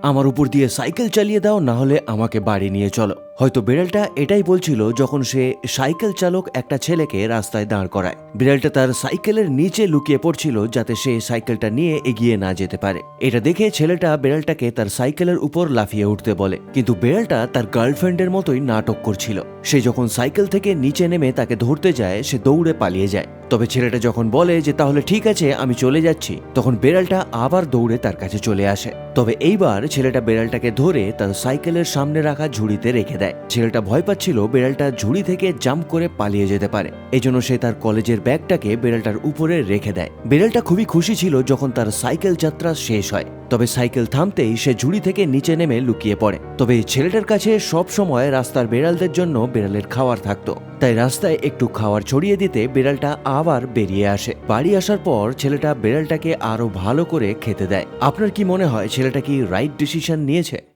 আমার উপর দিয়ে সাইকেল চালিয়ে দাও, না হলে আমাকে বাড়ি নিয়ে চলো। হয়তো বিড়ালটা এটাই বলছিল যখন সে সাইকেল চালক একটা ছেলেকে রাস্তায় দাঁড় করায়। বিড়ালটা তার সাইকেলের নিচে লুকিয়ে পড়ছিল যাতে সে সাইকেলটা নিয়ে এগিয়ে না যেতে পারে। এটা দেখে ছেলেটা বিড়ালটাকে তার সাইকেলের উপর লাফিয়ে উঠতে বলে, কিন্তু বিড়ালটা তার গার্লফ্রেন্ডের মতোই নাটক করছিল। সে যখন সাইকেল থেকে নিচে নেমে তাকে ধরতে যায়, সে দৌড়ে পালিয়ে যায়। তবে ছেলেটা যখন বলে যে তাহলে ঠিক আছে আমি চলে যাচ্ছি, তখন বিড়ালটা আবার দৌড়ে তার কাছে চলে আসে। তবে এইবার ছেলেটা বিড়ালটাকে ধরে তার সাইকেলের সামনে রাখা ঝুড়িতে রেখে দেয়। ছেলেটা ভয় পাচ্ছিল বিড়ালটা ঝুড়ি থেকে জাম্প করে পালিয়ে যেতে পারে, এজন্য সে তার কলেজের ব্যাগটাকে বিড়ালটার উপরে রেখে দেয়। বিড়ালটা খুবই খুশি ছিল যখন তার সাইকেল যাত্রা শেষ হয়। তবে সাইকেল থামতেই সে ঝুড়ি থেকে নিচে নেমে লুকিয়ে পড়ে। তবে ছেলেটার কাছে সব সময় রাস্তার বিড়ালদের জন্য বিড়ালের খাবার থাকতো, তাই রাস্তায় একটু খাবার ছড়িয়ে দিতে বিড়ালটা আবার বেরিয়ে আসে। বাড়ি আসার পর ছেলেটা বিড়ালটাকে আরো ভালো করে খেতে দেয়। আপনার কি মনে হয় ছেলেটা কি রাইট ডিসিশন নিয়েছে?